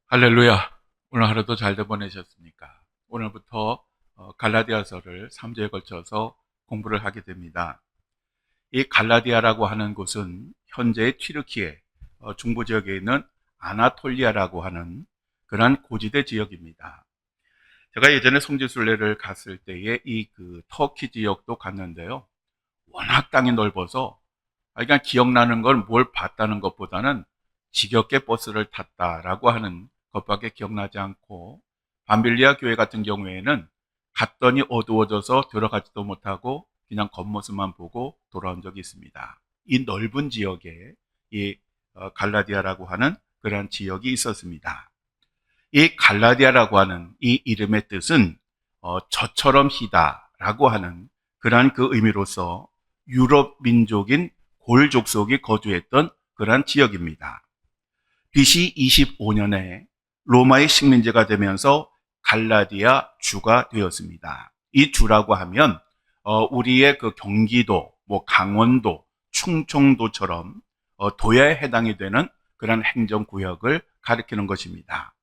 할렐루야. 오늘 하루도 잘들 보내셨습니까? 오늘부터 갈라디아서를 3주에 걸쳐서 공부를 하게 됩니다. 이 갈라디아라고 하는 곳은 현재의 튀르키예 중부 지역에 있는 아나톨리아라고 하는 그런 고지대 지역입니다. 제가 예전에 성지순례를 갔을 때에 이 터키 지역도 갔는데요. 워낙 땅이 넓어서 그냥 기억나는 걸 뭘 봤다는 것보다는 지겹게 버스를 탔다라고 하는 것밖에 기억나지 않고, 밤빌리아 교회 같은 경우에는 갔더니 어두워져서 들어가지도 못하고 그냥 겉모습만 보고 돌아온 적이 있습니다. 이 넓은 지역에 이 갈라디아라고 하는 그런 지역이 있었습니다. 이 갈라디아라고 하는 이 이름의 뜻은 저처럼 희다라고 하는 그러한 그 의미로서 유럽 민족인 골 족속이 거주했던 그러한 지역입니다. BC 25년에 로마의 식민지가 되면서 갈라디아 주가 되었습니다. 이 주라고 하면 우리의 그 경기도, 강원도, 충청도처럼 도야에 해당이 되는 그런 행정구역을 가리키는 것입니다.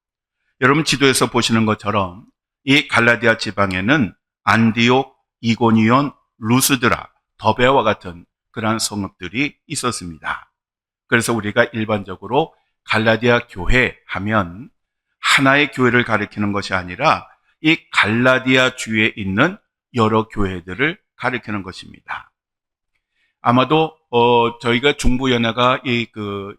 여러분 지도에서 보시는 것처럼 이 갈라디아 지방에는 안디옥, 이고니온, 루스드라, 더베와 같은 그러한 성읍들이 있었습니다. 그래서 우리가 일반적으로 갈라디아 교회 하면 하나의 교회를 가리키는 것이 아니라 이 갈라디아 주에 있는 여러 교회들을 가리키는 것입니다. 아마도 저희가 중부연회가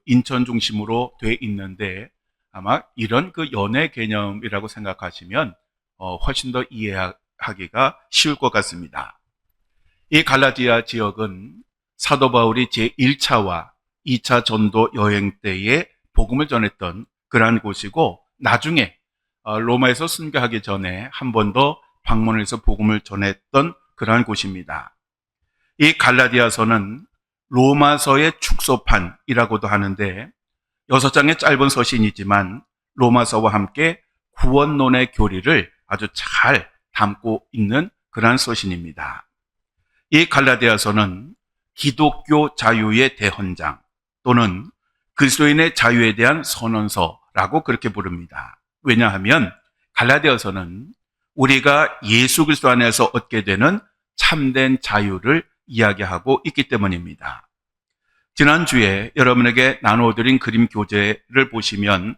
인천 중심으로 돼 있는데 아마 이런 그 연회 개념이라고 생각하시면 훨씬 더 이해하기가 쉬울 것 같습니다. 이 갈라디아 지역은 사도 바울이 제1차와 2차 전도 여행 때에 복음을 전했던 그러한 곳이고, 나중에 로마에서 순교하기 전에 한 번 더 방문해서 복음을 전했던 그러한 곳입니다. 이 갈라디아서는 로마서의 축소판이라고도 하는데 6장의 짧은 서신이지만 로마서와 함께 구원론의 교리를 아주 잘 담고 있는 그러한 서신입니다. 이 갈라디아서는 기독교 자유의 대헌장 또는 그리스도인의 자유에 대한 선언서라고 그렇게 부릅니다. 왜냐하면 갈라디아서는 우리가 예수 그리스도 안에서 얻게 되는 참된 자유를 이야기하고 있기 때문입니다. 지난주에 여러분에게 나눠드린 그림 교재를 보시면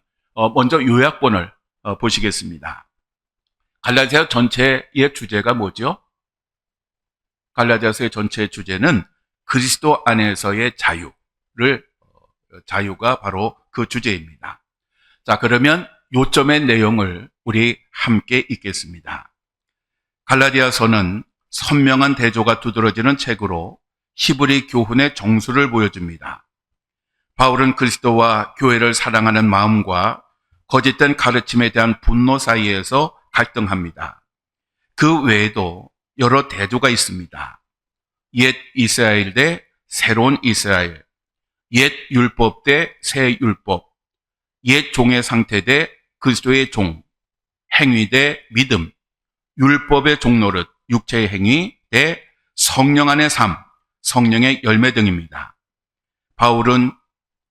먼저 요약본을 보시겠습니다. 갈라디아 전체의 주제가 뭐죠? 갈라디아서의 전체의 주제는 그리스도 안에서의 자유가 바로 그 주제입니다. 자, 그러면 요점의 내용을 우리 함께 읽겠습니다. 갈라디아서는 선명한 대조가 두드러지는 책으로 히브리 교훈의 정수를 보여줍니다. 바울은 그리스도와 교회를 사랑하는 마음과 거짓된 가르침에 대한 분노 사이에서 갈등합니다. 그 외에도 여러 대조가 있습니다. 옛 이스라엘 대 새로운 이스라엘, 옛 율법 대 새 율법, 옛 종의 상태 대 그리스도의 종, 행위 대 믿음, 율법의 종노릇, 육체의 행위 대 성령 안의 삶, 성령의 열매 등입니다. 바울은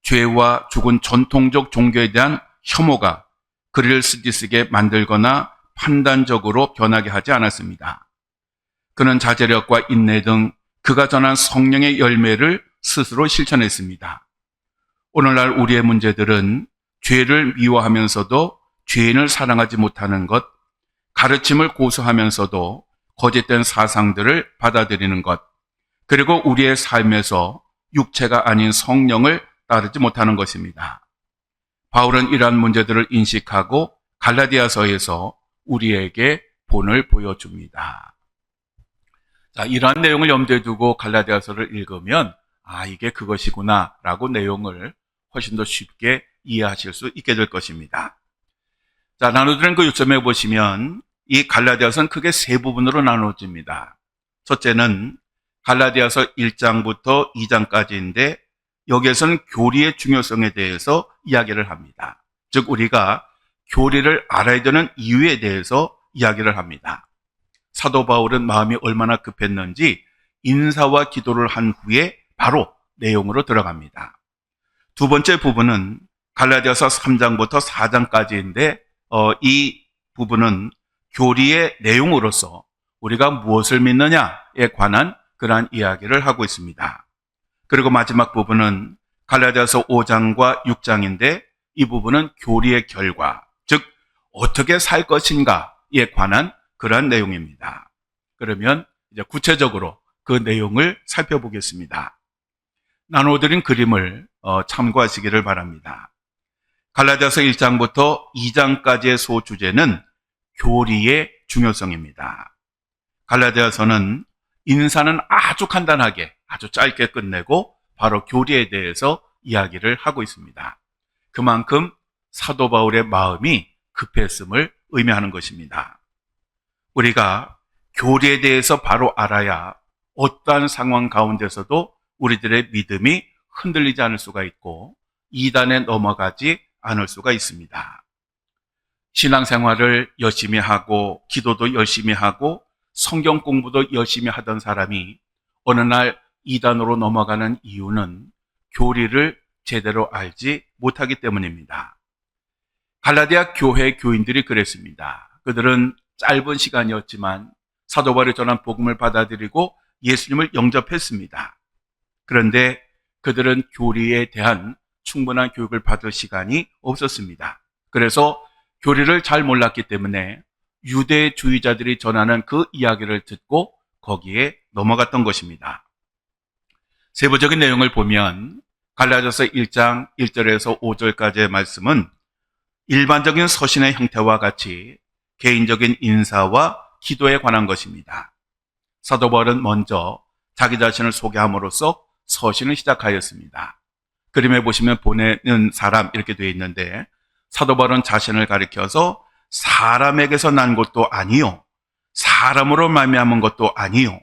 죄와 죽은 전통적 종교에 대한 혐오가 그를 쓰디쓰게 만들거나 판단적으로 변하게 하지 않았습니다. 그는 자제력과 인내 등 그가 전한 성령의 열매를 스스로 실천했습니다. 오늘날 우리의 문제들은 죄를 미워하면서도 죄인을 사랑하지 못하는 것, 가르침을 고수하면서도 거짓된 사상들을 받아들이는 것, 그리고 우리의 삶에서 육체가 아닌 성령을 따르지 못하는 것입니다. 바울은 이러한 문제들을 인식하고 갈라디아서에서 우리에게 본을 보여줍니다. 자, 이러한 내용을 염두에 두고 갈라디아서를 읽으면 이게 그것이구나 라고 내용을 훨씬 더 쉽게 이해하실 수 있게 될 것입니다. 자, 나눠드린 그 요점에 보시면 이 갈라디아서는 크게 세 부분으로 나눠집니다. 첫째는 갈라디아서 1장부터 2장까지인데 여기에서는 교리의 중요성에 대해서 이야기를 합니다. 즉 우리가 교리를 알아야 되는 이유에 대해서 이야기를 합니다. 사도 바울은 마음이 얼마나 급했는지 인사와 기도를 한 후에 바로 내용으로 들어갑니다. 두 번째 부분은 갈라디아서 3장부터 4장까지인데 이 부분은 교리의 내용으로서 우리가 무엇을 믿느냐에 관한 그러한 이야기를 하고 있습니다. 그리고 마지막 부분은 갈라디아서 5장과 6장인데 이 부분은 교리의 결과, 즉 어떻게 살 것인가에 관한 그러한 내용입니다. 그러면 이제 구체적으로 그 내용을 살펴보겠습니다. 나눠드린 그림을 참고하시기를 바랍니다. 갈라디아서 1장부터 2장까지의 소주제는 교리의 중요성입니다. 갈라디아서는 인사는 아주 간단하게, 아주 짧게 끝내고 바로 교리에 대해서 이야기를 하고 있습니다. 그만큼 사도 바울의 마음이 급했음을 의미하는 것입니다. 우리가 교리에 대해서 바로 알아야 어떠한 상황 가운데서도 우리들의 믿음이 흔들리지 않을 수가 있고 이단에 넘어가지 않을 수가 있습니다. 신앙생활을 열심히 하고 기도도 열심히 하고 성경 공부도 열심히 하던 사람이 어느 날 이단으로 넘어가는 이유는 교리를 제대로 알지 못하기 때문입니다. 갈라디아 교회 교인들이 그랬습니다. 그들은 짧은 시간이었지만 사도 바울이 전한 복음을 받아들이고 예수님을 영접했습니다. 그런데 그들은 교리에 대한 충분한 교육을 받을 시간이 없었습니다. 그래서 교리를 잘 몰랐기 때문에 유대주의자들이 전하는 그 이야기를 듣고 거기에 넘어갔던 것입니다. 세부적인 내용을 보면 갈라디아서 1장 1절에서 5절까지의 말씀은 일반적인 서신의 형태와 같이 개인적인 인사와 기도에 관한 것입니다. 사도 바울은 먼저 자기 자신을 소개함으로써 서신을 시작하였습니다. 그림에 보시면 보내는 사람 이렇게 되어 있는데 사도 바울은 자신을 가리켜서 사람에게서 난 것도 아니요 사람으로 말미암은 것도 아니요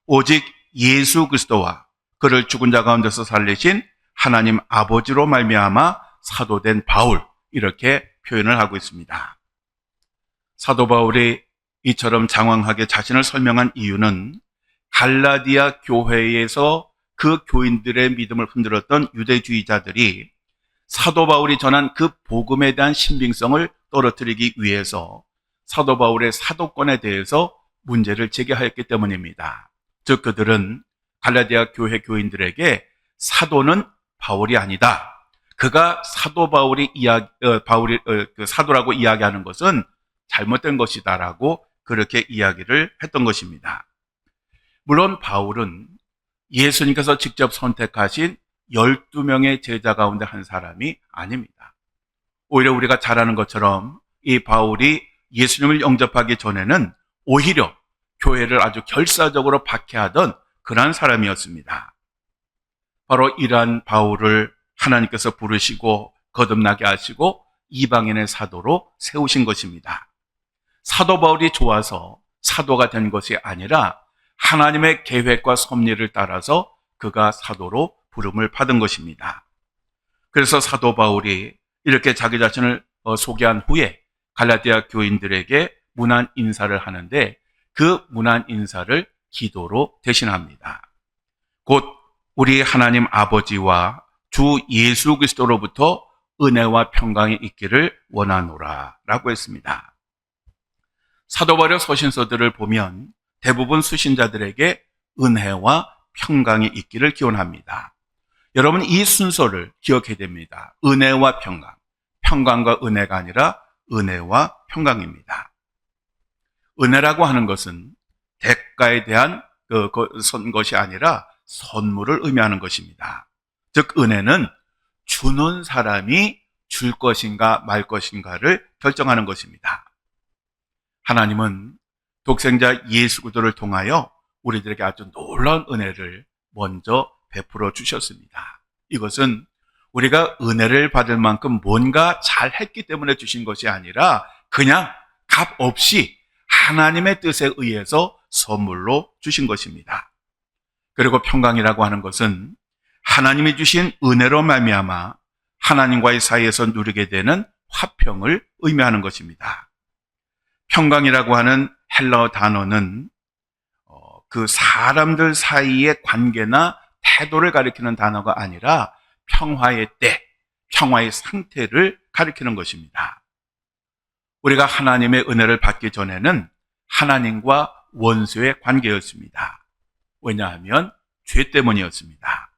오직 예수 그리스도와 그를 죽은 자 가운데서 살리신 하나님 아버지로 말미암아 사도된 바울 이렇게 표현을 하고 있습니다. 사도 바울이 이처럼 장황하게 자신을 설명한 이유는 갈라디아 교회에서 그 교인들의 믿음을 흔들었던 유대주의자들이 사도 바울이 전한 그 복음에 대한 신빙성을 떨어뜨리기 위해서 사도 바울의 사도권에 대해서 문제를 제기하였기 때문입니다. 즉 그들은 갈라디아 교회 교인들에게 사도는 바울이 아니다. 그가 사도 바울이 사도라고 이야기하는 것은 잘못된 것이다라고 그렇게 이야기를 했던 것입니다. 물론 바울은 예수님께서 직접 선택하신 12명의 제자 가운데 한 사람이 아닙니다. 오히려 우리가 잘 아는 것처럼 이 바울이 예수님을 영접하기 전에는 오히려 교회를 아주 결사적으로 박해하던 그러한 사람이었습니다. 바로 이러한 바울을 하나님께서 부르시고 거듭나게 하시고 이방인의 사도로 세우신 것입니다. 사도 바울이 좋아서 사도가 된 것이 아니라 하나님의 계획과 섭리를 따라서 그가 사도로 부름을 받은 것입니다. 그래서 사도 바울이 이렇게 자기 자신을 소개한 후에 갈라디아 교인들에게 문안 인사를 하는데 그 문안 인사를 기도로 대신합니다. 곧 우리 하나님 아버지와 주 예수 그리스도로부터 은혜와 평강이 있기를 원하노라 라고 했습니다. 사도 바울의 서신서들을 보면 대부분 수신자들에게 은혜와 평강이 있기를 기원합니다. 여러분 이 순서를 기억해야 됩니다. 은혜와 평강, 평강과 은혜가 아니라 은혜와 평강입니다. 은혜라고 하는 것은 대가에 대한 것이 아니라 선물을 의미하는 것입니다. 즉 은혜는 주는 사람이 줄 것인가 말 것인가를 결정하는 것입니다. 하나님은 독생자 예수 그리스도를 통하여 우리들에게 아주 놀라운 은혜를 먼저 베풀어 주셨습니다. 이것은 우리가 은혜를 받을 만큼 뭔가 잘했기 때문에 주신 것이 아니라 그냥 값 없이 하나님의 뜻에 의해서 선물로 주신 것입니다. 그리고 평강이라고 하는 것은 하나님이 주신 은혜로 말미암아 하나님과의 사이에서 누리게 되는 화평을 의미하는 것입니다. 평강이라고 하는 헬라어 단어는 그 사람들 사이의 관계나 태도를 가리키는 단어가 아니라 평화의 때, 평화의 상태를 가리키는 것입니다. 우리가 하나님의 은혜를 받기 전에는 하나님과 원수의 관계였습니다. 왜냐하면 죄 때문이었습니다.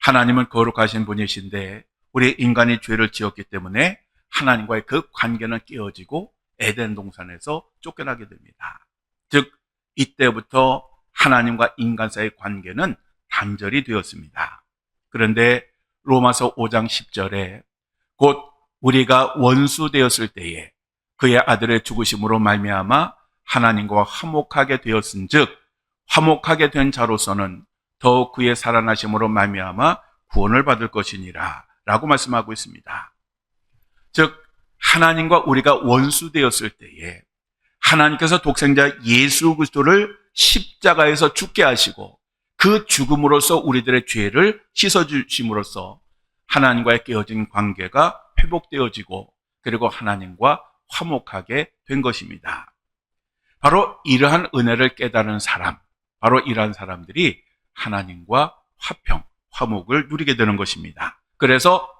하나님은 거룩하신 분이신데 우리 인간이 죄를 지었기 때문에 하나님과의 그 관계는 깨어지고 에덴 동산에서 쫓겨나게 됩니다. 즉 이때부터 하나님과 인간 사이의 관계는 단절이 되었습니다. 그런데 로마서 5장 10절에 곧 우리가 원수 되었을 때에 그의 아들의 죽으심으로 말미암아 하나님과 화목하게 되었은즉 화목하게 된 자로서는 더욱 그의 살아나심으로 말미암아 구원을 받을 것이니라 라고 말씀하고 있습니다. 즉 하나님과 우리가 원수 되었을 때에 하나님께서 독생자 예수 그리스도를 십자가에서 죽게 하시고 그 죽음으로써 우리들의 죄를 씻어주심으로써 하나님과의 깨어진 관계가 회복되어지고 그리고 하나님과 화목하게 된 것입니다. 바로 이러한 은혜를 깨달은 사람, 바로 이러한 사람들이 하나님과 화평, 화목을 누리게 되는 것입니다. 그래서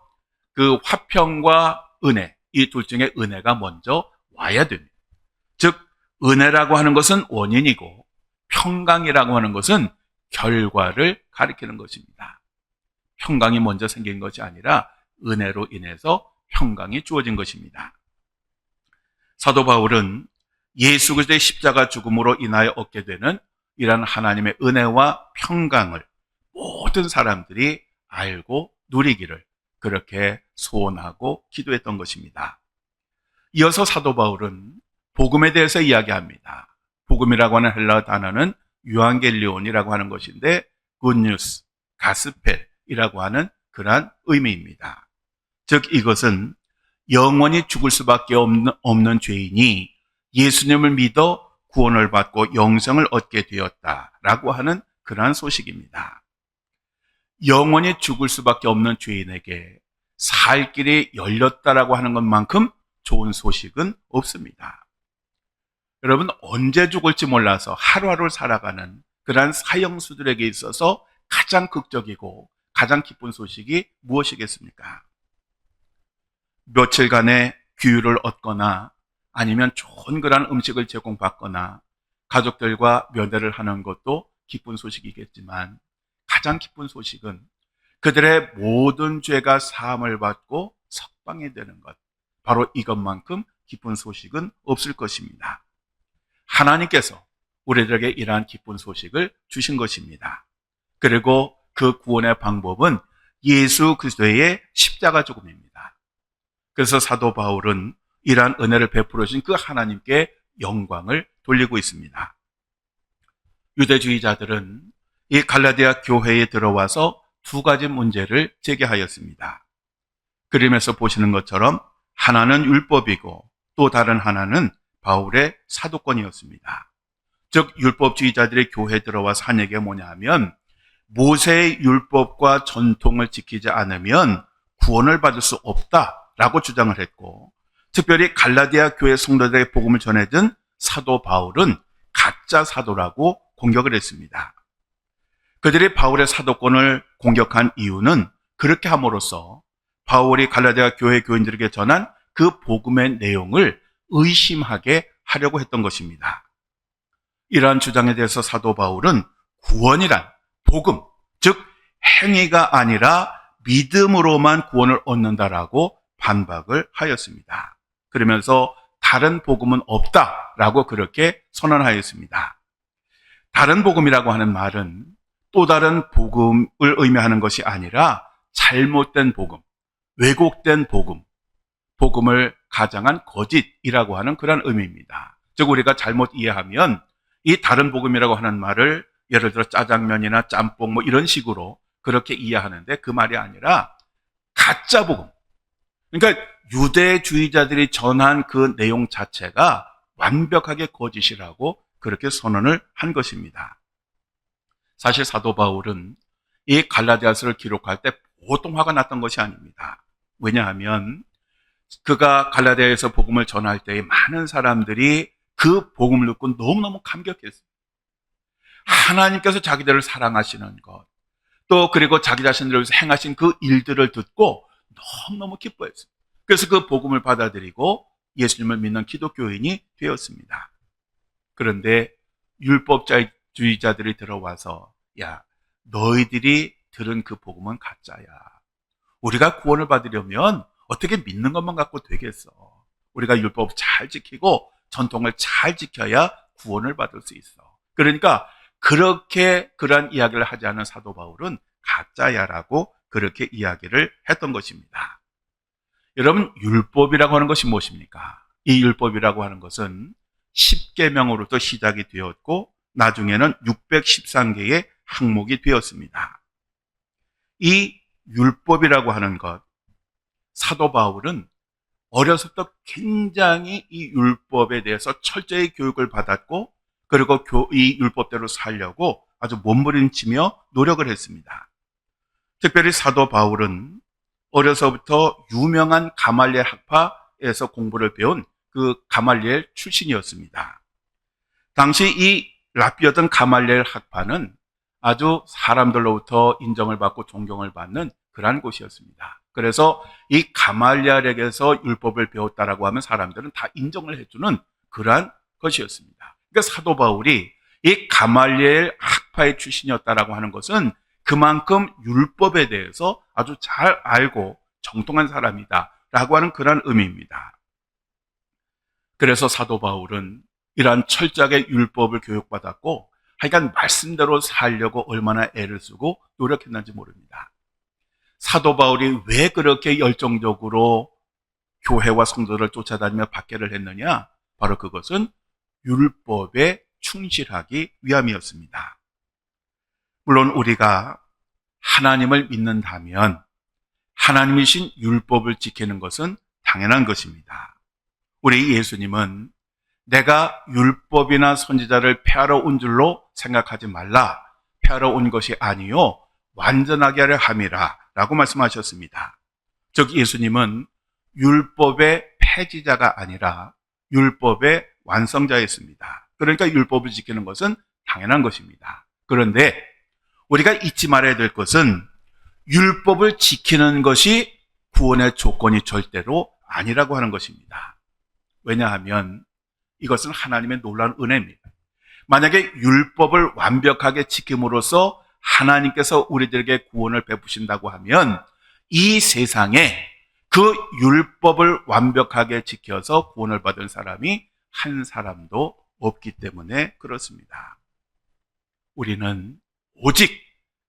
그 화평과 은혜, 이 둘 중에 은혜가 먼저 와야 됩니다. 즉 은혜라고 하는 것은 원인이고 평강이라고 하는 것은 결과를 가리키는 것입니다. 평강이 먼저 생긴 것이 아니라 은혜로 인해서 평강이 주어진 것입니다. 사도 바울은 예수 그리스도의 십자가 죽음으로 인하여 얻게 되는 이러한 하나님의 은혜와 평강을 모든 사람들이 알고 누리기를 그렇게 소원하고 기도했던 것입니다. 이어서 사도 바울은 복음에 대해서 이야기합니다. 복음이라고 하는 헬라어 단어는 유앙겔리온이라고 하는 것인데 굿뉴스, 가스펠이라고 하는 그러한 의미입니다. 즉 이것은 영원히 죽을 수밖에 없는 죄인이 예수님을 믿어 구원을 받고 영생을 얻게 되었다라고 하는 그러한 소식입니다. 영원히 죽을 수밖에 없는 죄인에게 살 길이 열렸다라고 하는 것만큼 좋은 소식은 없습니다. 여러분 언제 죽을지 몰라서 하루하루를 살아가는 그러한 사형수들에게 있어서 가장 극적이고 가장 기쁜 소식이 무엇이겠습니까? 며칠간의 규율을 얻거나 아니면 좋은 그런 음식을 제공받거나 가족들과 면회를 하는 것도 기쁜 소식이겠지만 가장 기쁜 소식은 그들의 모든 죄가 사함을 받고 석방이 되는 것, 바로 이것만큼 기쁜 소식은 없을 것입니다. 하나님께서 우리들에게 이러한 기쁜 소식을 주신 것입니다. 그리고 그 구원의 방법은 예수 그리스도의 십자가 죽음입니다. 그래서 사도 바울은 이러한 은혜를 베풀어 주신 그 하나님께 영광을 돌리고 있습니다. 유대주의자들은 이 갈라디아 교회에 들어와서 두 가지 문제를 제기하였습니다. 그림에서 보시는 것처럼 하나는 율법이고 또 다른 하나는 바울의 사도권이었습니다. 즉 율법주의자들의 교회에 들어와서 한 얘기가 뭐냐 하면 모세의 율법과 전통을 지키지 않으면 구원을 받을 수 없다라고 주장을 했고 특별히 갈라디아 교회 성도들에게 복음을 전해준 사도 바울은 가짜 사도라고 공격을 했습니다. 그들이 바울의 사도권을 공격한 이유는 그렇게 함으로써 바울이 갈라디아 교회 교인들에게 전한 그 복음의 내용을 의심하게 하려고 했던 것입니다. 이러한 주장에 대해서 사도 바울은 구원이란 복음, 즉 행위가 아니라 믿음으로만 구원을 얻는다라고 반박을 하였습니다. 그러면서 다른 복음은 없다라고 그렇게 선언하였습니다. 다른 복음이라고 하는 말은 또 다른 복음을 의미하는 것이 아니라 잘못된 복음, 왜곡된 복음, 복음을 가장한 거짓이라고 하는 그런 의미입니다. 즉 우리가 잘못 이해하면 이 다른 복음이라고 하는 말을 예를 들어 짜장면이나 짬뽕 뭐 이런 식으로 그렇게 이해하는데 그 말이 아니라 가짜 복음. 그러니까 유대주의자들이 전한 그 내용 자체가 완벽하게 거짓이라고 그렇게 선언을 한 것입니다. 사실 사도 바울은 이 갈라디아서를 기록할 때 보통 화가 났던 것이 아닙니다. 왜냐하면 그가 갈라디아에서 복음을 전할 때에 많은 사람들이 그 복음을 듣고 너무너무 감격했어요. 하나님께서 자기들을 사랑하시는 것, 또 그리고 자기 자신들을 위해서 행하신 그 일들을 듣고 너무너무 기뻐했어요. 그래서 그 복음을 받아들이고 예수님을 믿는 기독교인이 되었습니다. 그런데 율법주의자들이 들어와서 야, 너희들이 들은 그 복음은 가짜야. 우리가 구원을 받으려면 어떻게 믿는 것만 갖고 되겠어. 우리가 율법 잘 지키고 전통을 잘 지켜야 구원을 받을 수 있어. 그러니까 그렇게 그러한 이야기를 하지 않은 사도 바울은 가짜야라고 그렇게 이야기를 했던 것입니다. 여러분, 율법이라고 하는 것이 무엇입니까? 이 율법이라고 하는 것은 10계명으로부터 시작이 되었고 나중에는 613개의 항목이 되었습니다. 이 율법이라고 하는 것, 사도 바울은 어려서부터 굉장히 이 율법에 대해서 철저히 교육을 받았고 그리고 이 율법대로 살려고 아주 몸부림치며 노력을 했습니다. 특별히 사도 바울은 어려서부터 유명한 가말리엘 학파에서 공부를 배운 그 가말리엘 출신이었습니다. 당시 이 랍비였던 가말리엘 학파는 아주 사람들로부터 인정을 받고 존경을 받는 그러한 곳이었습니다. 그래서 이 가말리엘에게서 율법을 배웠다라고 하면 사람들은 다 인정을 해주는 그러한 것이었습니다. 그러니까 사도 바울이 이 가말리엘 학파의 출신이었다라고 하는 것은 그만큼 율법에 대해서 아주 잘 알고 정통한 사람이다라고 하는 그러한 의미입니다. 그래서 사도 바울은 이러한 철저하게 율법을 교육받았고 하여간 말씀대로 살려고 얼마나 애를 쓰고 노력했는지 모릅니다. 사도 바울이 왜 그렇게 열정적으로 교회와 성도를 쫓아다니며 박해를 했느냐? 바로 그것은 율법에 충실하기 위함이었습니다. 물론 우리가 하나님을 믿는다면 하나님이신 율법을 지키는 것은 당연한 것입니다. 우리 예수님은 내가 율법이나 선지자를 폐하러 온 줄로 생각하지 말라. 폐하러 온 것이 아니요 완전하게 하려 함이라 라고 말씀하셨습니다. 즉 예수님은 율법의 폐지자가 아니라 율법의 완성자였습니다. 그러니까 율법을 지키는 것은 당연한 것입니다. 그런데 우리가 잊지 말아야 될 것은 율법을 지키는 것이 구원의 조건이 절대로 아니라고 하는 것입니다. 왜냐하면 이것은 하나님의 놀라운 은혜입니다. 만약에 율법을 완벽하게 지킴으로써 하나님께서 우리들에게 구원을 베푸신다고 하면 이 세상에 그 율법을 완벽하게 지켜서 구원을 받은 사람이 한 사람도 없기 때문에 그렇습니다. 우리는 오직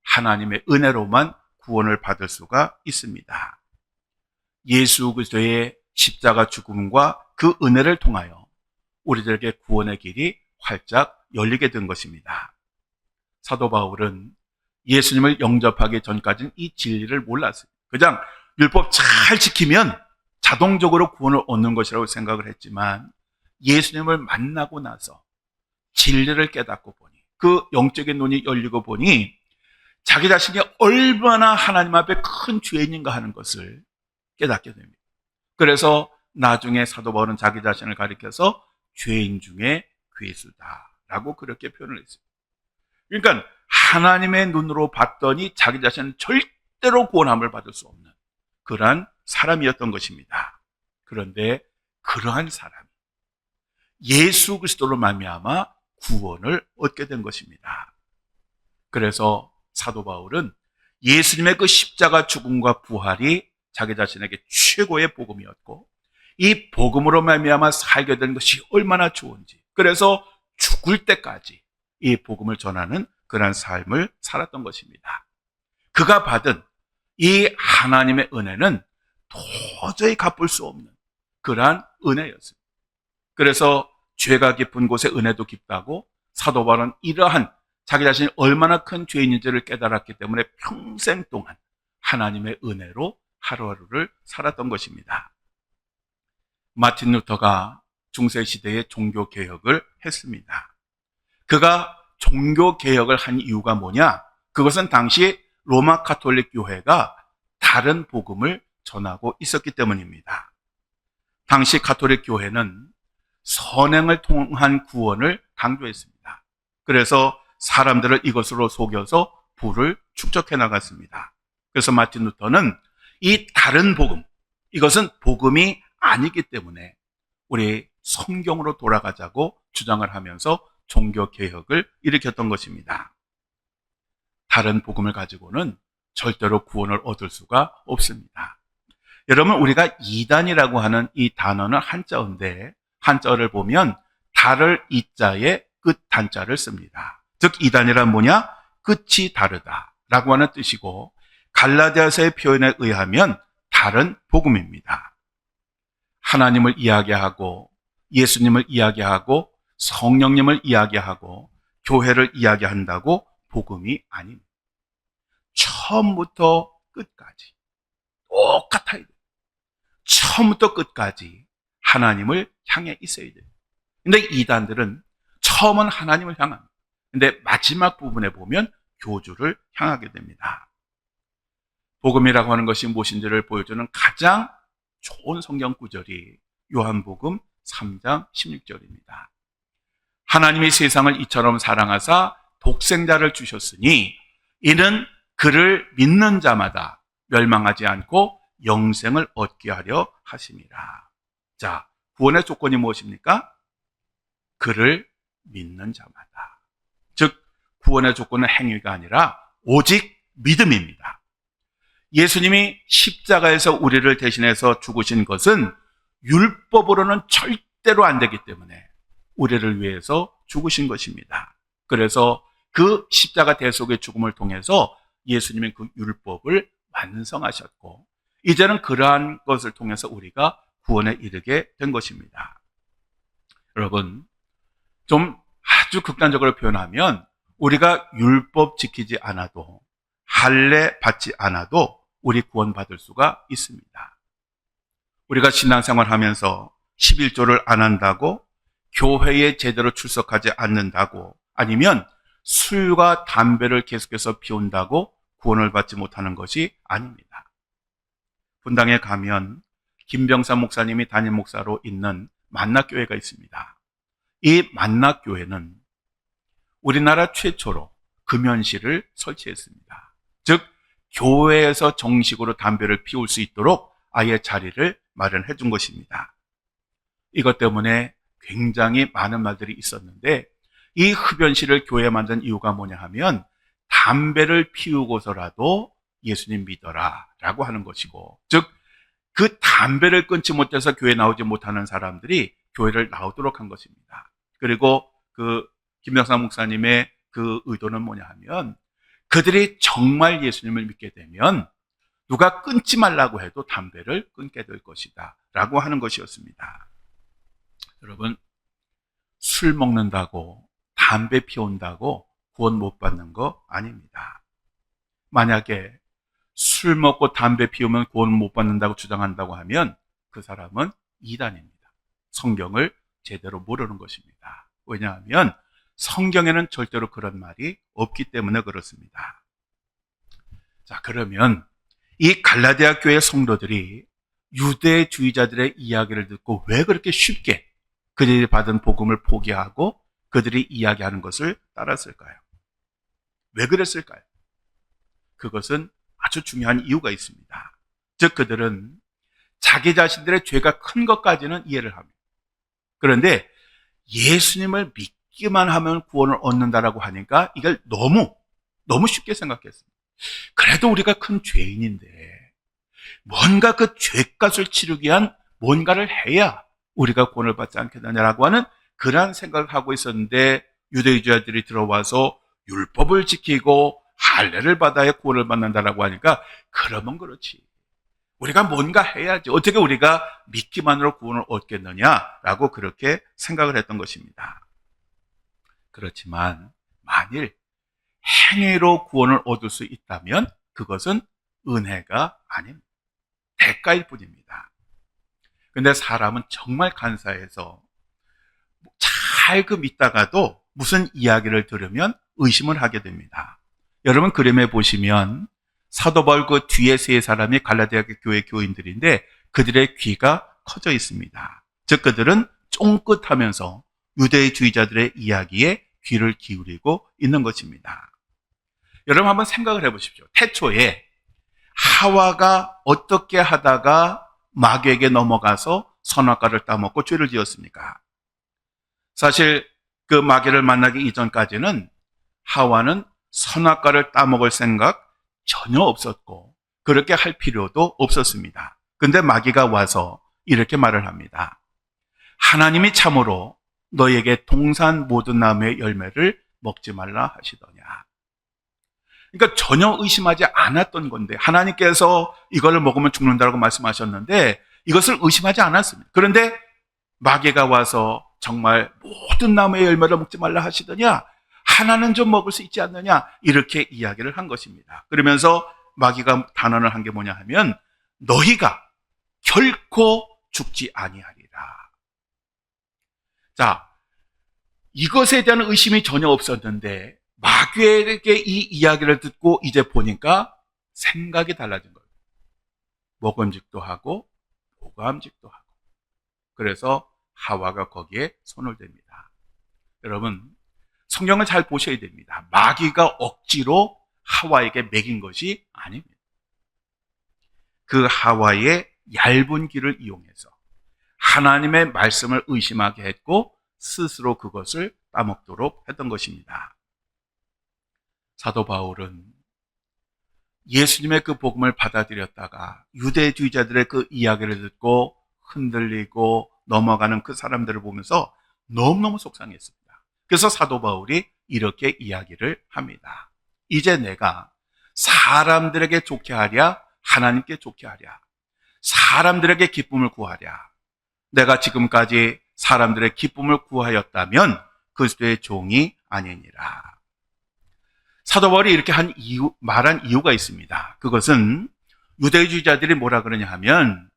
하나님의 은혜로만 구원을 받을 수가 있습니다. 예수 그리스도의 십자가 죽음과 그 은혜를 통하여 우리들에게 구원의 길이 활짝 열리게 된 것입니다. 사도 바울은 예수님을 영접하기 전까지는 이 진리를 몰랐어요. 그냥 율법 잘 지키면 자동적으로 구원을 얻는 것이라고 생각을 했지만 예수님을 만나고 나서 진리를 깨닫고 보니 그 영적인 눈이 열리고 보니 자기 자신이 얼마나 하나님 앞에 큰 죄인인가 하는 것을 깨닫게 됩니다. 그래서 나중에 사도 바울은 자기 자신을 가리켜서 죄인 중에 괴수다라고 그렇게 표현을 했어요. 그러니까 하나님의 눈으로 봤더니 자기 자신은 절대로 구원함을 받을 수 없는 그러한 사람이었던 것입니다. 그런데 그러한 사람이 예수 그리스도로 말미암아 구원을 얻게 된 것입니다. 그래서 사도 바울은 예수님의 그 십자가 죽음과 부활이 자기 자신에게 최고의 복음이었고 이 복음으로 말미암아 살게 된 것이 얼마나 좋은지 그래서 죽을 때까지 이 복음을 전하는 그런 삶을 살았던 것입니다. 그가 받은 이 하나님의 은혜는 도저히 갚을 수 없는 그러한 은혜였습니다. 그래서 죄가 깊은 곳에 은혜도 깊다고 사도 바울은 이러한 자기 자신이 얼마나 큰 죄인인지를 깨달았기 때문에 평생 동안 하나님의 은혜로 하루하루를 살았던 것입니다. 마틴 루터가 중세시대에 종교개혁을 했습니다. 그가 종교개혁을 한 이유가 뭐냐? 그것은 당시 로마 가톨릭 교회가 다른 복음을 전하고 있었기 때문입니다. 당시 가톨릭 교회는 선행을 통한 구원을 강조했습니다. 그래서 사람들을 이것으로 속여서 부를 축적해 나갔습니다. 그래서 마틴 루터는 이 다른 복음, 이것은 복음이 아니기 때문에 우리 성경으로 돌아가자고 주장을 하면서 종교개혁을 일으켰던 것입니다. 다른 복음을 가지고는 절대로 구원을 얻을 수가 없습니다. 여러분, 우리가 이단이라고 하는 이 단어는 한자어인데, 한자어를 보면 달을 이자에 끝 단자를 씁니다. 즉 이단이란 뭐냐? 끝이 다르다라고 하는 뜻이고, 갈라디아서의 표현에 의하면 다른 복음입니다. 하나님을 이야기하고 예수님을 이야기하고 성령님을 이야기하고 교회를 이야기한다고 복음이 아닙니다. 처음부터 끝까지 똑같아야 돼요. 처음부터 끝까지 하나님을 향해 있어야 돼요. 근데 이단들은 처음은 하나님을 향합니다. 근데 마지막 부분에 보면 교주를 향하게 됩니다. 복음이라고 하는 것이 무엇인지를 보여주는 가장 좋은 성경 구절이 요한복음 3장 16절입니다. 하나님이 세상을 이처럼 사랑하사 독생자를 주셨으니 이는 그를 믿는 자마다 멸망하지 않고 영생을 얻게 하려 하심이라. 자, 구원의 조건이 무엇입니까? 그를 믿는 자마다. 즉 구원의 조건은 행위가 아니라 오직 믿음입니다. 예수님이 십자가에서 우리를 대신해서 죽으신 것은 율법으로는 절대로 안 되기 때문에 우리를 위해서 죽으신 것입니다. 그래서 그 십자가 대속의 죽음을 통해서 예수님은 그 율법을 완성하셨고, 이제는 그러한 것을 통해서 우리가 구원에 이르게 된 것입니다. 여러분, 좀 아주 극단적으로 표현하면 우리가 율법 지키지 않아도, 할례 받지 않아도 우리 구원받을 수가 있습니다. 우리가 신앙생활 하면서 11조를 안 한다고, 교회에 제대로 출석하지 않는다고, 아니면 술과 담배를 계속해서 피운다고 구원을 받지 못하는 것이 아닙니다. 분당에 가면 김병삼 목사님이 담임 목사로 있는 만락교회가 있습니다. 이 만락교회는 우리나라 최초로 금연실을 설치했습니다. 즉 교회에서 정식으로 담배를 피울 수 있도록 아예 자리를 마련해 준 것입니다. 이것 때문에 굉장히 많은 말들이 있었는데, 이 흡연실을 교회에 만든 이유가 뭐냐 하면 담배를 피우고서라도 예수님 믿어라 라고 하는 것이고, 즉 그 담배를 끊지 못해서 교회에 나오지 못하는 사람들이 교회를 나오도록 한 것입니다. 그리고 그 김병삼 목사님의 그 의도는 뭐냐 하면, 그들이 정말 예수님을 믿게 되면 누가 끊지 말라고 해도 담배를 끊게 될 것이다 라고 하는 것이었습니다. 여러분, 술 먹는다고 담배 피운다고 구원 못 받는 거 아닙니다. 만약에 술 먹고 담배 피우면 구원 못 받는다고 주장한다고 하면 그 사람은 이단입니다. 성경을 제대로 모르는 것입니다. 왜냐하면 성경에는 절대로 그런 말이 없기 때문에 그렇습니다. 자, 그러면 이 갈라디아 교회 성도들이 유대주의자들의 이야기를 듣고 왜 그렇게 쉽게 그들이 받은 복음을 포기하고 그들이 이야기하는 것을 따랐을까요? 왜 그랬을까요? 그것은 아주 중요한 이유가 있습니다. 즉 그들은 자기 자신들의 죄가 큰 것까지는 이해를 합니다. 그런데 예수님을 믿기만 하면 구원을 얻는다라고 하니까 이걸 너무 쉽게 생각했습니다. 그래도 우리가 큰 죄인인데 뭔가 그 죄값을 치르기 위한 뭔가를 해야 우리가 구원을 받지 않겠느냐라고 하는 그러한 생각을 하고 있었는데, 유대주의자들이 들어와서 율법을 지키고 할례를 받아야 구원을 받는다라고 하니까, 그러면 그렇지, 우리가 뭔가 해야지, 어떻게 우리가 믿기만으로 구원을 얻겠느냐라고 그렇게 생각을 했던 것입니다. 그렇지만 만일 행위로 구원을 얻을 수 있다면 그것은 은혜가 아닙니다. 대가일 뿐입니다. 근데 사람은 정말 간사해서 잘 믿다가도 무슨 이야기를 들으면 의심을 하게 됩니다. 여러분, 그림에 보시면 사도 바울 그 뒤에 세 사람이 갈라디아 교회 교인들인데 그들의 귀가 커져 있습니다. 즉 그들은 쫑긋하면서 유대주의자들의 이야기에 귀를 기울이고 있는 것입니다. 여러분 한번 생각을 해보십시오. 태초에 하와가 어떻게 하다가 마귀에게 넘어가서 선악과를 따먹고 죄를 지었습니까? 사실 그 마귀를 만나기 이전까지는 하와는 선악과를 따먹을 생각 전혀 없었고 그렇게 할 필요도 없었습니다. 근데 마귀가 와서 이렇게 말을 합니다. 하나님이 참으로 너에게 동산 모든 나무의 열매를 먹지 말라 하시더냐. 그러니까 전혀 의심하지 않았던 건데 하나님께서 이걸 먹으면 죽는다고 말씀하셨는데 이것을 의심하지 않았습니다. 그런데 마귀가 와서 정말 모든 나무의 열매를 먹지 말라 하시더냐, 하나는 좀 먹을 수 있지 않느냐, 이렇게 이야기를 한 것입니다. 그러면서 마귀가 단언을 한 게 뭐냐 하면 너희가 결코 죽지 아니하리라. 자, 이것에 대한 의심이 전혀 없었는데 마귀에게 이 이야기를 듣고 이제 보니까 생각이 달라진 거예요. 먹음직도 하고 보감직도 하고. 그래서 하와가 거기에 손을 댑니다. 여러분, 성경을 잘 보셔야 됩니다. 마귀가 억지로 하와에게 먹인 것이 아닙니다. 그 하와의 얇은 귀를 이용해서 하나님의 말씀을 의심하게 했고 스스로 그것을 따먹도록 했던 것입니다. 사도 바울은 예수님의 그 복음을 받아들였다가 유대주의자들의 그 이야기를 듣고 흔들리고 넘어가는 그 사람들을 보면서 너무너무 속상했습니다. 그래서 사도 바울이 이렇게 이야기를 합니다. 이제 내가 사람들에게 좋게 하랴 하나님께 좋게 하랴, 사람들에게 기쁨을 구하랴. 내가 지금까지 사람들의 기쁨을 구하였다면 그리스도의 종이 아니니라. 사도 바울이 이렇게 말한 이유가 있습니다. 그것은 유대주의자들이 뭐라 그러냐 하면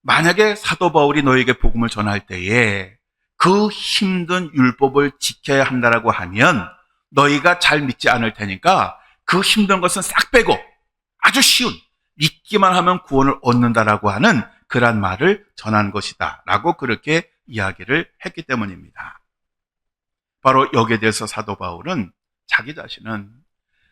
만약에 사도 바울이 너에게 복음을 전할 때에 그 힘든 율법을 지켜야 한다라고 하면 너희가 잘 믿지 않을 테니까 그 힘든 것은 싹 빼고 아주 쉬운 믿기만 하면 구원을 얻는다라고 하는 그런 말을 전한 것이다 라고 그렇게 이야기를 했기 때문입니다. 바로 여기에 대해서 사도 바울은 자기 자신은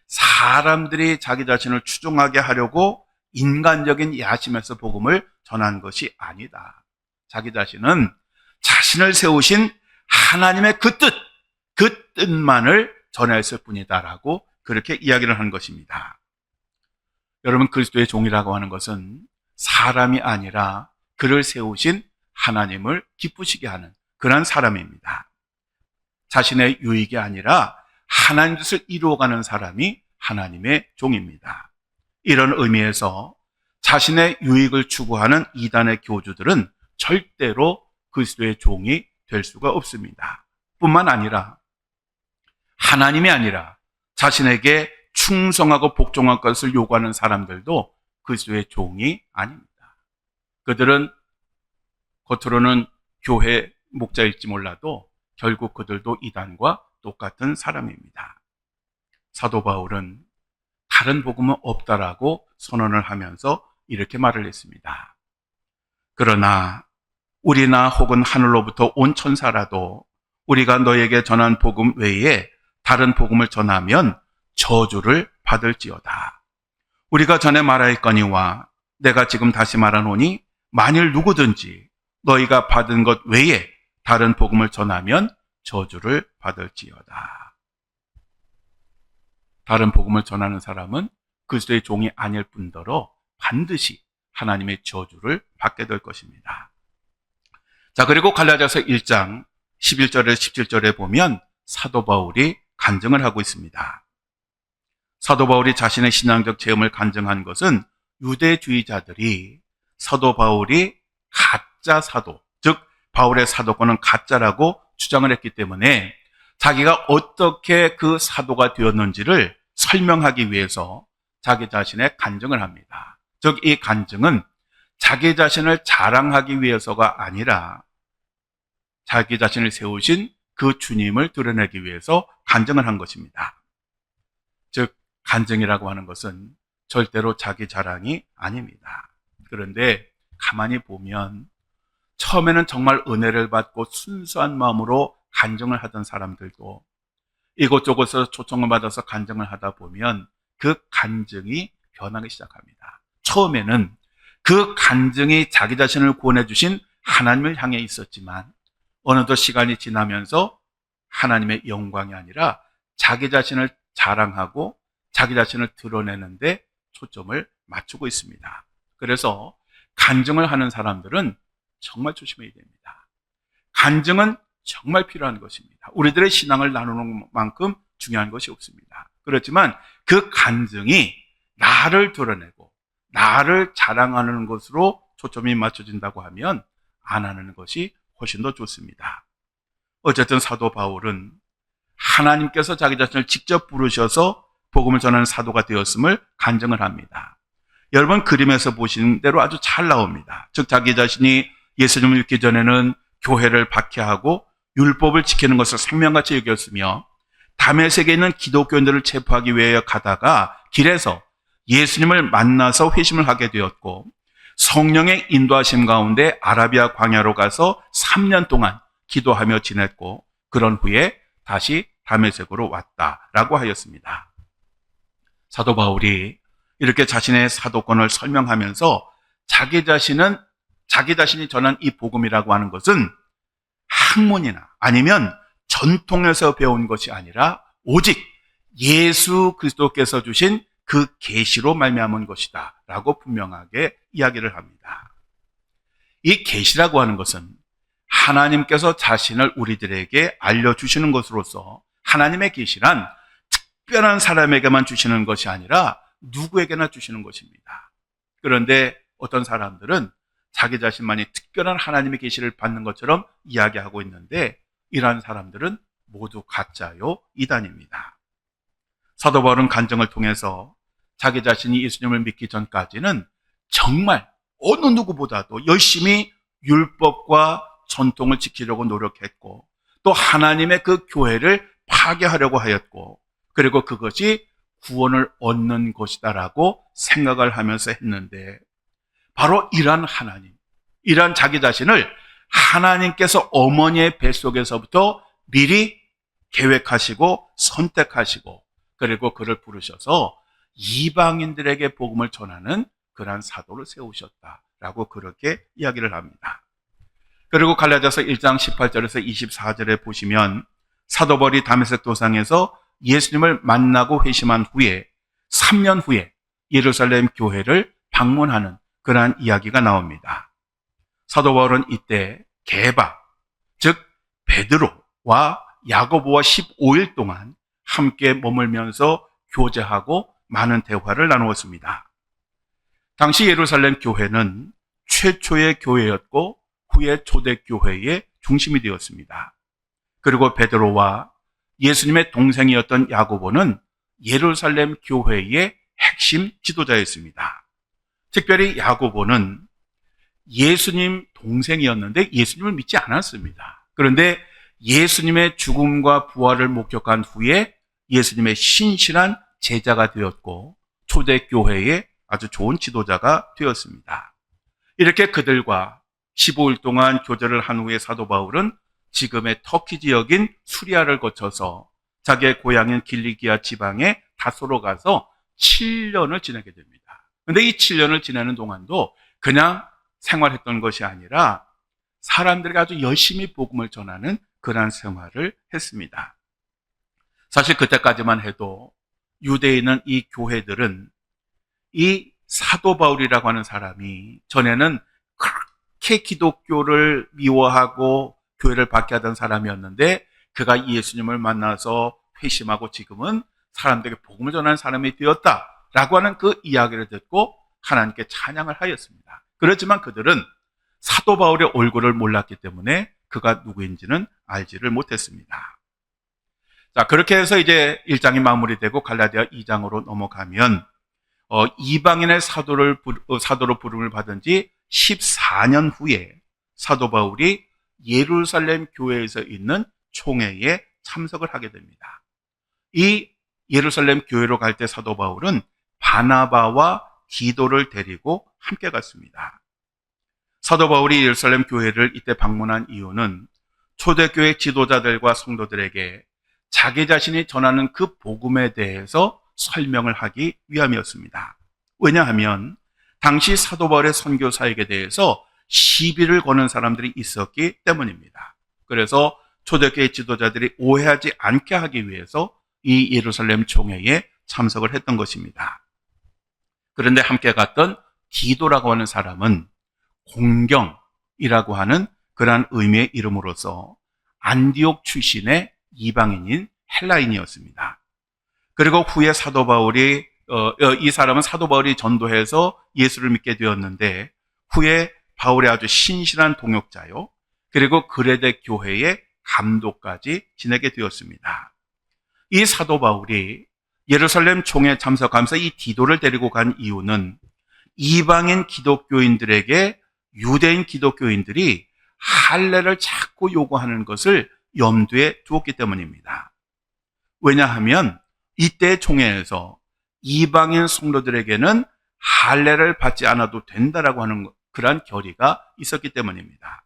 사람들이 자기 자신을 추종하게 하려고 인간적인 야심에서 복음을 전한 것이 아니다. 자기 자신은 자신을 세우신 하나님의 그 뜻만을 전했을 뿐이다라고 그렇게 이야기를 한 것입니다. 여러분, 그리스도의 종이라고 하는 것은 사람이 아니라 그를 세우신 하나님을 기쁘시게 하는 그런 사람입니다. 자신의 유익이 아니라 하나님 뜻을 이루어가는 사람이 하나님의 종입니다. 이런 의미에서 자신의 유익을 추구하는 이단의 교주들은 절대로 그리스도의 종이 될 수가 없습니다. 뿐만 아니라 하나님이 아니라 자신에게 충성하고 복종할 것을 요구하는 사람들도 그리스도의 종이 아닙니다. 그들은 겉으로는 교회 목자일지 몰라도 결국 그들도 이단과 똑같은 사람입니다. 사도 바울은 다른 복음은 없다라고 선언을 하면서 이렇게 말을 했습니다. 그러나 우리나 혹은 하늘로부터 온 천사라도 우리가 너에게 전한 복음 외에 다른 복음을 전하면 저주를 받을지어다. 우리가 전에 말하였거니와 내가 지금 다시 말하노니 만일 누구든지 너희가 받은 것 외에 다른 복음을 전하면 저주를 받을지어다. 다른 복음을 전하는 사람은 그리스도의 종이 아닐 뿐더러 반드시 하나님의 저주를 받게 될 것입니다. 자, 그리고 갈라디아서 1장 11절에 17절에 보면 사도 바울이 간증을 하고 있습니다. 사도 바울이 자신의 신앙적 체험을 간증한 것은 유대주의자들이 사도 바울이 가짜 사도, 즉 바울의 사도권은 가짜라고 주장을 했기 때문에 자기가 어떻게 그 사도가 되었는지를 설명하기 위해서 자기 자신의 간증을 합니다. 즉 이 간증은 자기 자신을 자랑하기 위해서가 아니라 자기 자신을 세우신 그 주님을 드러내기 위해서 간증을 한 것입니다. 즉 간증이라고 하는 것은 절대로 자기 자랑이 아닙니다. 그런데 가만히 보면 처음에는 정말 은혜를 받고 순수한 마음으로 간증을 하던 사람들도 이곳저곳에서 초청을 받아서 간증을 하다 보면 그 간증이 변하기 시작합니다. 처음에는 그 간증이 자기 자신을 구원해 주신 하나님을 향해 있었지만 어느덧 시간이 지나면서 하나님의 영광이 아니라 자기 자신을 자랑하고 자기 자신을 드러내는데 초점을 맞추고 있습니다. 그래서 간증을 하는 사람들은 정말 조심해야 됩니다. 간증은 정말 필요한 것입니다. 우리들의 신앙을 나누는 만큼 중요한 것이 없습니다. 그렇지만 그 간증이 나를 드러내고 나를 자랑하는 것으로 초점이 맞춰진다고 하면 안 하는 것이 훨씬 더 좋습니다. 어쨌든 사도 바울은 하나님께서 자기 자신을 직접 부르셔서 복음을 전하는 사도가 되었음을 간증을 합니다. 여러분 그림에서 보신 대로 아주 잘 나옵니다. 즉 자기 자신이 예수님을 믿기 전에는 교회를 박해하고 율법을 지키는 것을 생명같이 여겼으며 다메섹에 있는 기독교인들을 체포하기 위해 가다가 길에서 예수님을 만나서 회심을 하게 되었고 성령의 인도하심 가운데 아라비아 광야로 가서 3년 동안 기도하며 지냈고 그런 후에 다시 다메섹으로 왔다라고 하였습니다. 사도 바울이 이렇게 자신의 사도권을 설명하면서 자기 자신이 전한 이 복음이라고 하는 것은 학문이나 아니면 전통에서 배운 것이 아니라 오직 예수 그리스도께서 주신 그 계시로 말미암은 것이다 라고 분명하게 이야기를 합니다. 이 계시라고 하는 것은 하나님께서 자신을 우리들에게 알려주시는 것으로서 하나님의 계시란 특별한 사람에게만 주시는 것이 아니라 누구에게나 주시는 것입니다. 그런데 어떤 사람들은 자기 자신만이 특별한 하나님의 계시를 받는 것처럼 이야기하고 있는데 이러한 사람들은 모두 가짜요 이단입니다. 사도 바울은 간증을 통해서 자기 자신이 예수님을 믿기 전까지는 정말 어느 누구보다도 열심히 율법과 전통을 지키려고 노력했고 또 하나님의 그 교회를 파괴하려고 하였고 그리고 그것이 구원을 얻는 것이다라고 생각을 하면서 했는데 바로 이러한 하나님, 이러한 자기 자신을 하나님께서 어머니의 뱃속에서부터 미리 계획하시고 선택하시고 그리고 그를 부르셔서 이방인들에게 복음을 전하는 그러한 사도를 세우셨다라고 그렇게 이야기를 합니다. 그리고 갈라디아서 1장 18절에서 24절에 보시면 사도 바울이 다메섹 도상에서 예수님을 만나고 회심한 후에 3년 후에 예루살렘 교회를 방문하는 그러한 이야기가 나옵니다. 사도 바울은 이때 게바, 즉 베드로와 야고보와 15일 동안 함께 머물면서 교제하고 많은 대화를 나누었습니다. 당시 예루살렘 교회는 최초의 교회였고 후에 초대교회의 중심이 되었습니다. 그리고 베드로와 예수님의 동생이었던 야고보는 예루살렘 교회의 핵심 지도자였습니다. 특별히 야고보는 예수님 동생이었는데 예수님을 믿지 않았습니다. 그런데 예수님의 죽음과 부활을 목격한 후에 예수님의 신실한 제자가 되었고 초대교회의 아주 좋은 지도자가 되었습니다. 이렇게 그들과 15일 동안 교제를 한 후에 사도 바울은 지금의 터키 지역인 수리아를 거쳐서 자기의 고향인 길리기아 지방의 다소로 가서 7년을 지내게 됩니다. 그런데 이 7년을 지내는 동안도 그냥 생활했던 것이 아니라 사람들에게 아주 열심히 복음을 전하는 그러한 생활을 했습니다. 사실 그때까지만 해도 유대에 있는 이 교회들은 이 사도 바울이라고 하는 사람이 전에는 그렇게 기독교를 미워하고 교회를 박해하던 사람이었는데 그가 예수님을 만나서 회심하고 지금은 사람들에게 복음을 전하는 사람이 되었다라고 하는 그 이야기를 듣고 하나님께 찬양을 하였습니다. 그렇지만 그들은 사도 바울의 얼굴을 몰랐기 때문에 그가 누구인지는 알지를 못했습니다. 자, 그렇게 해서 이제 1장이 마무리되고 갈라디아 2장으로 넘어가면 이방인의 사도로 부름을 받은 지 14년 후에 사도 바울이 예루살렘 교회에서 있는 총회에 참석을 하게 됩니다. 이 예루살렘 교회로 갈 때 사도 바울은 바나바와 디도를 데리고 함께 갔습니다. 사도 바울이 예루살렘 교회를 이때 방문한 이유는 초대교회 지도자들과 성도들에게 자기 자신이 전하는 그 복음에 대해서 설명을 하기 위함이었습니다. 왜냐하면 당시 사도 바울의 선교 사역에 대해서 시비를 거는 사람들이 있었기 때문입니다. 그래서 초대교회 지도자들이 오해하지 않게 하기 위해서 이 예루살렘 총회에 참석을 했던 것입니다. 그런데 함께 갔던 디도라고 하는 사람은 공경이라고 하는 그러한 의미의 이름으로서 안디옥 출신의 이방인인 헬라인이었습니다. 그리고 후에 사도 바울이 이 사람은 사도 바울이 전도해서 예수를 믿게 되었는데 후에 바울의 아주 신실한 동역자요. 그리고 그레데 교회의 감독까지 지내게 되었습니다. 이 사도 바울이 예루살렘 총회에 참석하면서 이 디도를 데리고 간 이유는 이방인 기독교인들에게 유대인 기독교인들이 할례를 자꾸 요구하는 것을 염두에 두었기 때문입니다. 왜냐하면 이때 총회에서 이방인 성도들에게는 할례를 받지 않아도 된다라고 하는 그러한 결의가 있었기 때문입니다.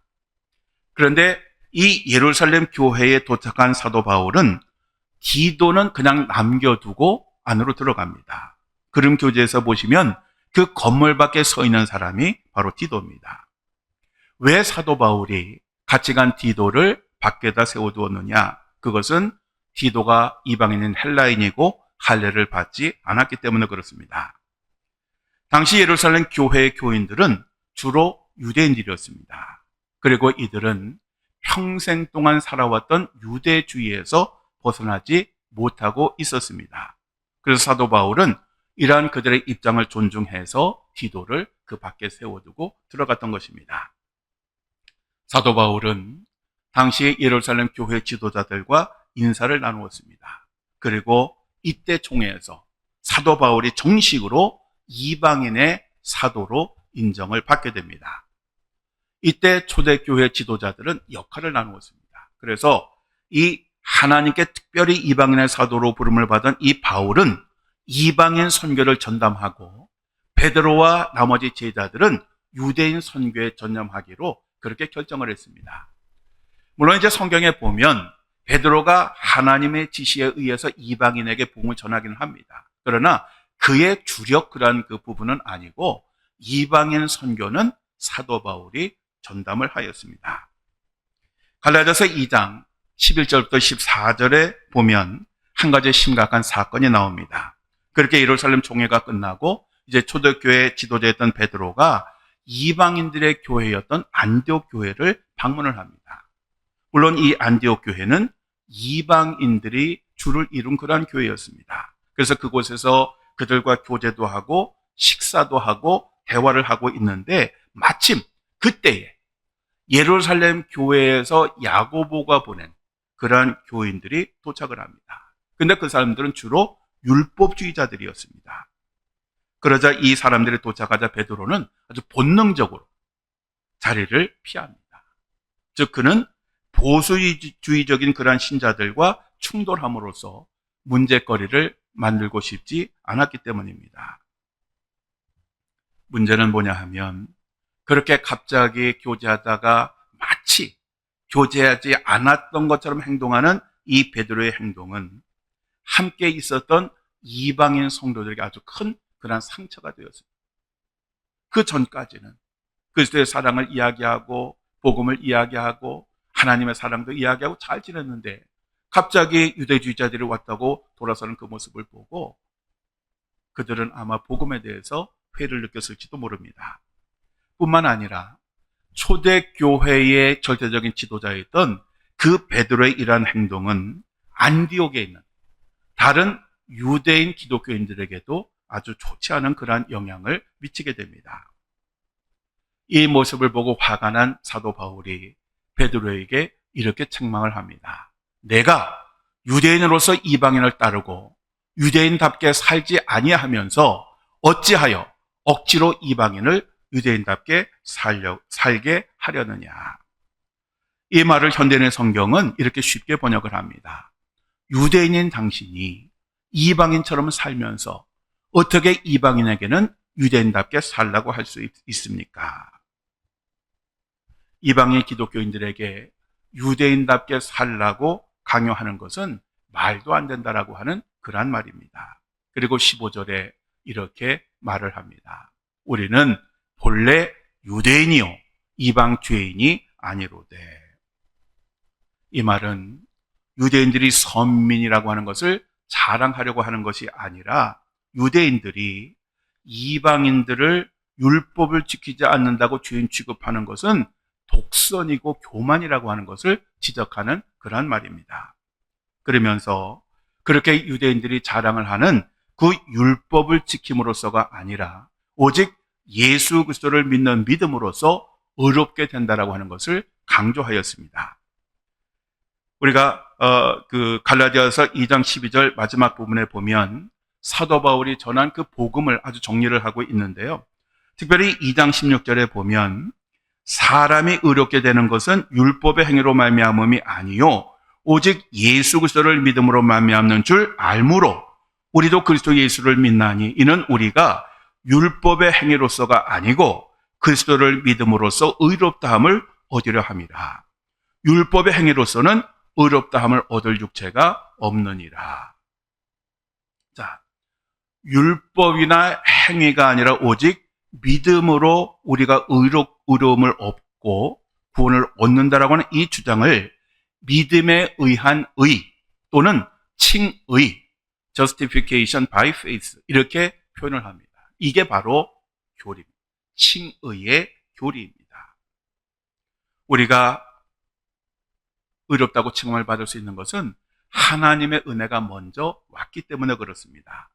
그런데 이 예루살렘 교회에 도착한 사도 바울은 디도는 그냥 남겨두고 안으로 들어갑니다. 그림 교재에서 보시면 그 건물 밖에 서 있는 사람이 바로 디도입니다. 왜 사도 바울이 같이 간 디도를 밖에다 세워두었느냐? 그것은 디도가 이방인인 헬라인이고 할례를 받지 않았기 때문에 그렇습니다. 당시 예루살렘 교회의 교인들은 주로 유대인들이었습니다. 그리고 이들은 평생 동안 살아왔던 유대주의에서 벗어나지 못하고 있었습니다. 그래서 사도 바울은 이러한 그들의 입장을 존중해서 디도를 그 밖에 세워두고 들어갔던 것입니다. 사도 바울은 당시 예루살렘 교회 지도자들과 인사를 나누었습니다. 그리고 이때 총회에서 사도 바울이 정식으로 이방인의 사도로 인정을 받게 됩니다. 이때 초대교회 지도자들은 역할을 나누었습니다. 그래서 이 하나님께 특별히 이방인의 사도로 부름을 받은 이 바울은 이방인 선교를 전담하고 베드로와 나머지 제자들은 유대인 선교에 전념하기로 그렇게 결정을 했습니다. 물론 이제 성경에 보면 베드로가 하나님의 지시에 의해서 이방인에게 복음을 전하기는 합니다. 그러나 그의 주력 그러한 그 부분은 아니고 이방인 선교는 사도 바울이 전담을 하였습니다. 갈라디아서 2장 11절부터 14절에 보면 한 가지 심각한 사건이 나옵니다. 그렇게 예루살렘 총회가 끝나고 이제 초대교회 지도자였던 베드로가 이방인들의 교회였던 안디옥 교회를 방문을 합니다. 물론 이 안디옥 교회는 이방인들이 주를 이룬 그러한 교회였습니다. 그래서 그곳에서 그들과 교제도 하고 식사도 하고 대화를 하고 있는데 마침 그때에 예루살렘 교회에서 야고보가 보낸 그러한 교인들이 도착을 합니다. 근데 그 사람들은 주로 율법주의자들이었습니다. 그러자 이 사람들이 도착하자 베드로는 아주 본능적으로 자리를 피합니다. 즉 그는 보수주의적인 그러한 신자들과 충돌함으로써 문제거리를 만들고 싶지 않았기 때문입니다. 문제는 뭐냐 하면 그렇게 갑자기 교제하다가 마치 교제하지 않았던 것처럼 행동하는 이 베드로의 행동은 함께 있었던 이방인 성도들에게 아주 큰 그런 상처가 되었습니다. 그 전까지는 그리스도의 사랑을 이야기하고 복음을 이야기하고 하나님의 사랑도 이야기하고 잘 지냈는데 갑자기 유대주의자들이 왔다고 돌아서는 그 모습을 보고 그들은 아마 복음에 대해서 회의를 느꼈을지도 모릅니다. 뿐만 아니라 초대교회의 절대적인 지도자였던 그 베드로의 이러한 행동은 안디옥에 있는 다른 유대인 기독교인들에게도 아주 좋지 않은 그러한 영향을 미치게 됩니다. 이 모습을 보고 화가 난 사도 바울이 베드로에게 이렇게 책망을 합니다. 내가 유대인으로서 이방인을 따르고 유대인답게 살지 아니하면서 어찌하여 억지로 이방인을 유대인답게 살게 하려느냐. 이 말을 현대인의 성경은 이렇게 쉽게 번역을 합니다. 유대인인 당신이 이방인처럼 살면서 어떻게 이방인에게는 유대인답게 살라고 할 수 있습니까? 이방인 기독교인들에게 유대인답게 살라고 강요하는 것은 말도 안 된다라고 하는 그러한 말입니다. 그리고 15절에 이렇게 말을 합니다. 우리는 본래 유대인이요 이방 죄인이 아니로되. 이 말은 유대인들이 선민이라고 하는 것을 자랑하려고 하는 것이 아니라 유대인들이 이방인들을 율법을 지키지 않는다고 죄인 취급하는 것은 독선이고 교만이라고 하는 것을 지적하는 그런 말입니다. 그러면서 그렇게 유대인들이 자랑을 하는 그 율법을 지킴으로써가 아니라 오직 예수 그리스도를 믿는 믿음으로써 의롭게 된다라고 하는 것을 강조하였습니다. 우리가 그 갈라디아서 2장 12절 마지막 부분에 보면 사도 바울이 전한 그 복음을 아주 정리를 하고 있는데요. 특별히 2장 16절에 보면 사람이 의롭게 되는 것은 율법의 행위로 말미암음이 아니요 오직 예수 그리스도를 믿음으로 말미암는 줄 알므로 우리도 그리스도 예수를 믿나니 이는 우리가 율법의 행위로서가 아니고 그리스도를 믿음으로써 의롭다함을 얻으려 함이라. 율법의 행위로서는 의롭다함을 얻을 육체가 없느니라. 자, 율법이나 행위가 아니라 오직 믿음으로 우리가 의로움을 얻고 구원을 얻는다라고 하는 이 주장을 믿음에 의한 의 또는 칭의, justification by faith 이렇게 표현을 합니다. 이게 바로 교리입니다. 칭의의 교리입니다. 우리가 의롭다고 칭함을 받을 수 있는 것은 하나님의 은혜가 먼저 왔기 때문에 그렇습니다.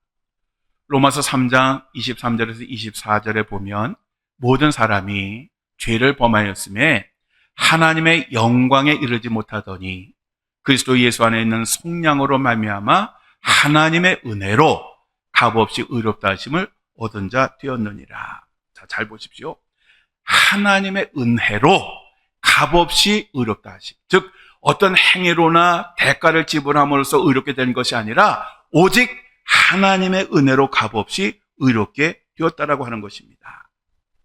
로마서 3장 23절에서 24절에 보면 모든 사람이 죄를 범하였음에 하나님의 영광에 이르지 못하더니 그리스도 예수 안에 있는 속량으로 말미암아 하나님의 은혜로 값없이 의롭다 하심을 얻은 자 되었느니라. 자, 잘 보십시오. 하나님의 은혜로 값없이 의롭다 하심. 즉 어떤 행위로나 대가를 지불함으로써 의롭게 된 것이 아니라 오직 하나님의 은혜로 값없이 의롭게 되었다라고 하는 것입니다.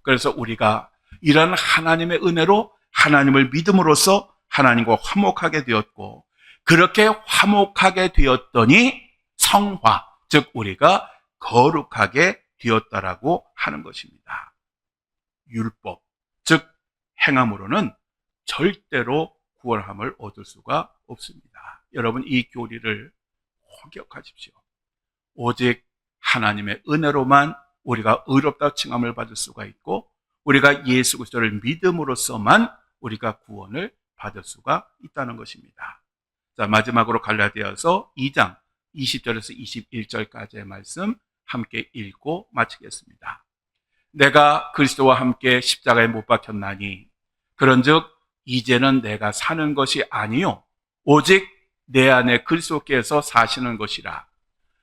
그래서 우리가 이런 하나님의 은혜로 하나님을 믿음으로써 하나님과 화목하게 되었고 그렇게 화목하게 되었더니 성화, 즉 우리가 거룩하게 되었다라고 하는 것입니다. 율법, 즉 행함으로는 절대로 구원함을 얻을 수가 없습니다. 여러분 이 교리를 기억하십시오. 오직 하나님의 은혜로만 우리가 의롭다 칭함을 받을 수가 있고 우리가 예수 그리스도를 믿음으로써만 우리가 구원을 받을 수가 있다는 것입니다. 자, 마지막으로 갈라디아서 2장 20절에서 21절까지의 말씀 함께 읽고 마치겠습니다. 내가 그리스도와 함께 십자가에 못 박혔나니 그런즉 이제는 내가 사는 것이 아니요 오직 내 안에 그리스도께서 사시는 것이라.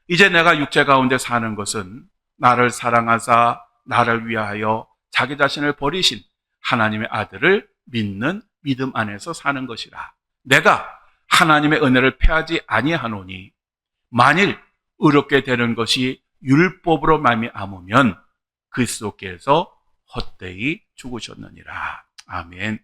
이제 내가 육체 가운데 사는 것은 나를 사랑하사 나를 위하여 자기 자신을 버리신 하나님의 아들을 믿는 믿음 안에서 사는 것이라. 내가 하나님의 은혜를 패하지 아니하노니 만일 의롭게 되는 것이 율법으로 말미암으면 그리스도께서 헛되이 죽으셨느니라. 아멘.